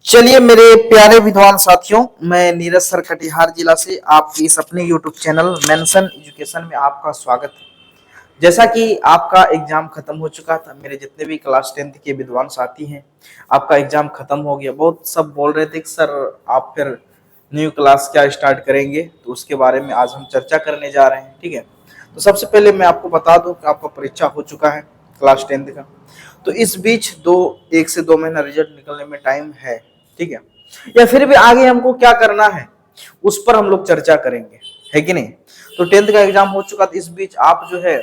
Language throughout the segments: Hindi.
चलिए मेरे प्यारे विद्वान साथियों, मैं नीरज सर कटिहार जिला से आपके इस अपने YouTube चैनल मेंशन एजुकेशन में आपका स्वागत है। जैसा कि आपका एग्जाम खत्म हो चुका था, मेरे जितने भी क्लास 10th के विद्वान साथी हैं, आपका एग्जाम खत्म हो गया। बहुत सब बोल रहे थे कि सर आप फिर न्यू क्लास क्या स्टार्ट करेंगे, तो उसके बारे में आज हम चर्चा करने जा रहे हैं। ठीक है, तो सबसे पहले मैं आपको बता दूं कि आपका परीक्षा हो चुका है क्लास 10th का। तो इस बीच 1 से 2 महीना रिजल्ट निकलने में टाइम है। ठीक है, या फिर भी आगे हमको क्या करना है उस पर हम लोग चर्चा करेंगे, है कि नहीं। तो 10th का एग्जाम हो चुका, तो इस बीच आप जो है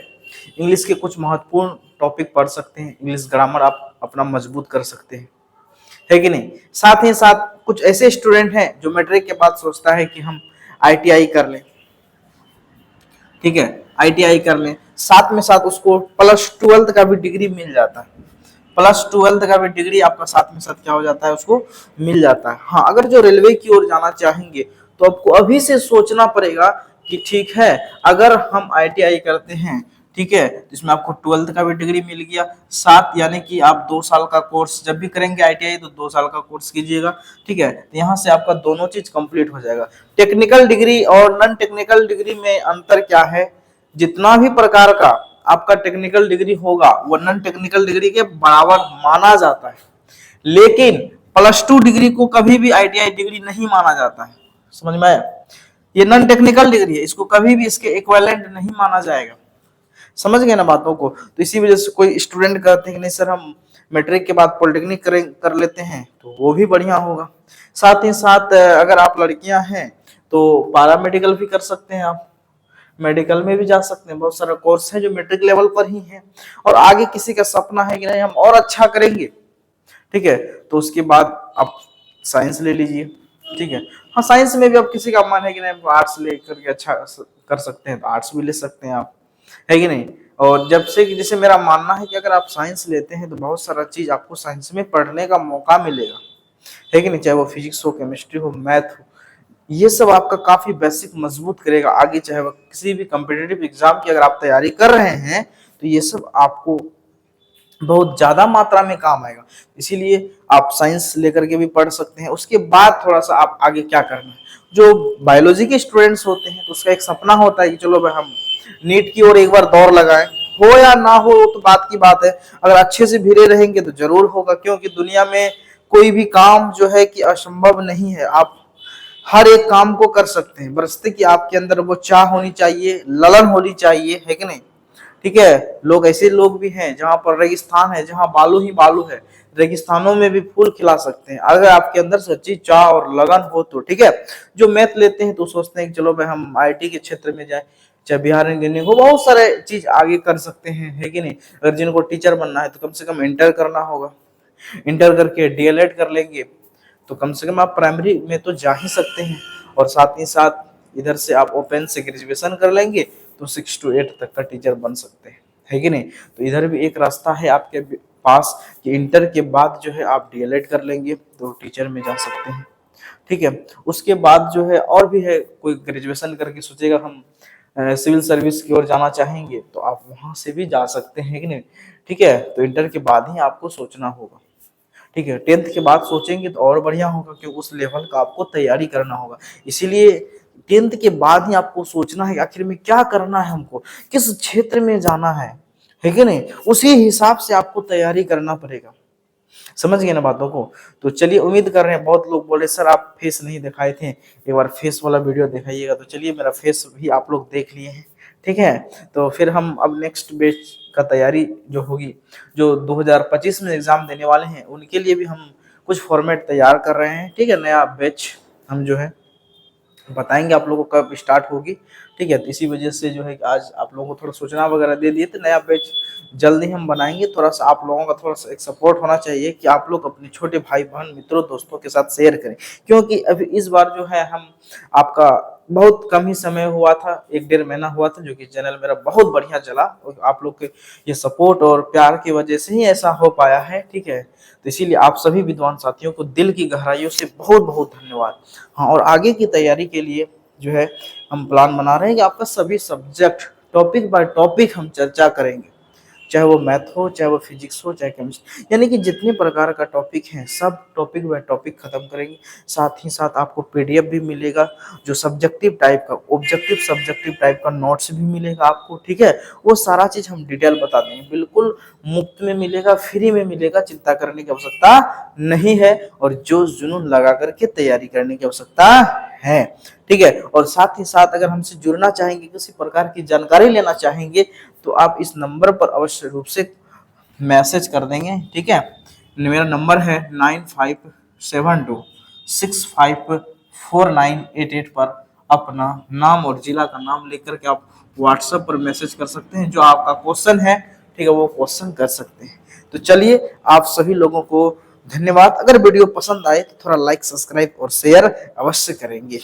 इंग्लिश के कुछ महत्वपूर्ण टॉपिक पढ़ सकते हैं। इंग्लिश ग्रामर आप अपना मजबूत कर सकते हैं, है कि नहीं। साथ ही साथ कुछ ऐसे स्टूडेंट हैं जो मैट्रिक के बाद सोचता है कि हम आईटीआई कर लें। ठीक है, आईटीआई कर लें, साथ में साथ उसको +12 का भी डिग्री मिल जाता है। +12 का भी डिग्री आपका साथ में साथ क्या हो जाता है, उसको मिल जाता है। हाँ, अगर जो रेलवे की ओर जाना चाहेंगे तो आपको अभी से सोचना पड़ेगा कि ठीक है, अगर हम आईटीआई करते हैं, ठीक है, तो इसमें आपको 12th का भी डिग्री मिल गया, साथ यानी कि आप 2 साल का कोर्स जब भी करेंगे आईटीआई तो 2 साल का कोर्स कीजिएगा। ठीक है, तो यहाँ से आपका दोनों चीज कंप्लीट हो जाएगा। टेक्निकल डिग्री और नॉन टेक्निकल डिग्री में अंतर क्या है? जितना भी प्रकार का आपका टेक्निकल डिग्री होगा वो नॉन टेक्निकल डिग्री के बराबर माना जाता है, लेकिन +2 डिग्री को कभी भी आईटीआई डिग्री नहीं माना जाता है। समझ में आया? ये नॉन टेक्निकल डिग्री है, इसको कभी भी इसके इक्विवेलेंट नहीं माना जाएगा। समझ गए ना बातों को। तो इसी वजह से कोई स्टूडेंट कहते हैं कि नहीं सर हम मैट्रिक के बाद पॉलिटेक्निक कर लेते हैं, तो वो भी बढ़िया होगा। साथ ही साथ अगर आप लड़कियां हैं तो पैरामेडिकल भी कर सकते हैं, आप मेडिकल में भी जा सकते हैं। बहुत सारा कोर्स है जो मैट्रिक लेवल पर ही है। और आगे किसी का सपना है कि नहीं हम और अच्छा करेंगे, ठीक है, तो उसके बाद आप साइंस ले लीजिए। ठीक है, हाँ, साइंस में भी अब किसी का मन है कि नहीं आर्ट्स लेकर के अच्छा कर सकते हैं, तो आर्ट्स भी ले सकते हैं आप, है कि नहीं। और जब से कि जैसे मेरा मानना है कि अगर आप साइंस लेते हैं तो बहुत सारा चीज आपको साइंस में पढ़ने का मौका मिलेगा, है कि नहीं। चाहे वो फिजिक्स हो, केमिस्ट्री हो, मैथ हो, ये सब आपका काफी बेसिक मजबूत करेगा आगे। चाहे वो किसी भी कॉम्पिटिटिव एग्जाम की अगर आप तैयारी कर रहे हैं तो ये सब आपको बहुत ज्यादा मात्रा में काम आएगा। इसीलिए आप साइंस लेकर के भी पढ़ सकते हैं। उसके बाद थोड़ा सा आप आगे क्या करना है, जो बायोलॉजी के स्टूडेंट्स होते हैं तो उसका एक सपना होता है कि चलो भाई हम नीट की ओर एक बार दौड़ लगाएं। हो या ना हो तो बात की बात है, अगर अच्छे से भिड़े रहेंगे तो जरूर होगा, क्योंकि दुनिया में कोई भी काम जो है कि असंभव नहीं है। आप हर एक काम को कर सकते हैं, बरसते कि आपके अंदर वो चाह होनी चाहिए, ललन होनी चाहिए, है कि नहीं। ठीक है, लोग ऐसे लोग भी हैं जहां पर रेगिस्तान है, जहां बालू ही बालू है, रेगिस्तानों में भी फूल खिला सकते हैं अगर आपके अंदर सच्ची चाह और लगन हो तो। ठीक है, जो मैथ लेते हैं तो सोचते हैं कि चलो भाई हम आईटी के क्षेत्र में जाए, चाहे बिहार इंजीनियरिंग हो, बहुत सारे चीज आगे कर सकते हैं, है कि नहीं। अगर जिनको टीचर बनना है तो कम से कम इंटर करना होगा, इंटर करके डीएलएड कर लेंगे तो कम से कम आप प्राइमरी में तो जा ही सकते हैं। और साथ ही साथ इधर से आप ओपन से ग्रेजुएशन कर लेंगे तो 6 to 8 तक का टीचर बन सकते हैं, है कि नहीं। तो इधर भी एक रास्ता है आपके पास कि इंटर के बाद जो है आप डीएलएड कर लेंगे तो टीचर में जा सकते हैं। ठीक है, उसके बाद जो है और भी है, कोई ग्रेजुएशन करके सोचेगा हम सिविल सर्विस की ओर जाना चाहेंगे तो आप वहां से भी जा सकते हैं, कि नहीं। ठीक है, तो इंटर के बाद ही आपको सोचना होगा। ठीक है, 10th के बाद सोचेंगे तो और बढ़िया होगा, क्योंकि उस लेवल का आपको तैयारी करना होगा। इसीलिए 10th के बाद ही आपको सोचना है कि आखिर में क्या करना है, हमको किस क्षेत्र में जाना है कि नहीं। उसी हिसाब से आपको तैयारी करना पड़ेगा। समझ गए ना बातों को। तो चलिए, उम्मीद कर रहे हैं, बहुत लोग बोले सर आप फेस नहीं दिखाए थे, एक बार फेस वाला वीडियो दिखाइएगा। तो चलिए, मेरा फेस भी आप लोग देख लिए हैं। ठीक है, तो फिर हम अब नेक्स्ट बैच का तैयारी जो होगी, जो 2025 में एग्जाम देने वाले हैं उनके लिए भी हम कुछ फॉर्मेट तैयार कर रहे हैं। ठीक है, नया बैच हम जो है बताएंगे आप लोगों को कब स्टार्ट होगी। ठीक है, तो इसी वजह से जो है आज आप लोगों को थोड़ा सूचना वगैरह दे दिए, तो नया बैच जल्दी हम बनाएंगे। थोड़ा सा आप लोगों का थोड़ा सा एक सपोर्ट होना चाहिए कि आप लोग अपने छोटे भाई बहन मित्रों दोस्तों के साथ शेयर करें, क्योंकि अभी इस बार जो है हम आपका बहुत कम ही समय हुआ था, 1-1.5 महीना हुआ था, जो कि चैनल मेरा बहुत बढ़िया चला और आप लोग के ये सपोर्ट और प्यार की वजह से ही ऐसा हो पाया है। ठीक है, तो इसीलिए आप सभी विद्वान साथियों को दिल की गहराइयों से बहुत बहुत धन्यवाद। हाँ, और आगे की तैयारी के लिए जो है हम प्लान बना रहे हैं कि आपका सभी सब्जेक्ट टॉपिक बाय टॉपिक हम चर्चा करेंगे। चाहे वो मैथ हो, चाहे वो फिजिक्स हो, चाहे केमिस्ट्री, यानी कि जितने प्रकार का टॉपिक है सब टॉपिक बाय टॉपिक खत्म करेंगे। साथ ही साथ आपको पीडीएफ भी मिलेगा, जो सब्जेक्टिव टाइप का, ऑब्जेक्टिव सब्जेक्टिव टाइप का नोट्स भी मिलेगा आपको, ठीक है। वो सारा चीज हम डिटेल बता देंगे, बिल्कुल मुफ्त में मिलेगा, फ्री में मिलेगा, चिंता करने की आवश्यकता नहीं है, और जोश जुनून लगा करके तैयारी करने की आवश्यकता है, ठीक है। और साथ ही साथ अगर हमसे जुड़ना चाहेंगे, किसी प्रकार की जानकारी लेना चाहेंगे, तो आप इस नंबर पर अवश्य रूप से मैसेज कर देंगे, ठीक है। मेरा नंबर है 9572654988 पर अपना नाम और जिला का नाम लेकर के आप व्हाट्सएप पर मैसेज कर सकते हैं, जो आपका क्वेश्चन है, ठीक है, वो क्वेश्चन कर सकते हैं। तो चलिए, आप सभी लोगों को धन्यवाद। अगर वीडियो पसंद आए तो थोड़ा लाइक, सब्सक्राइब और शेयर अवश्य करेंगे।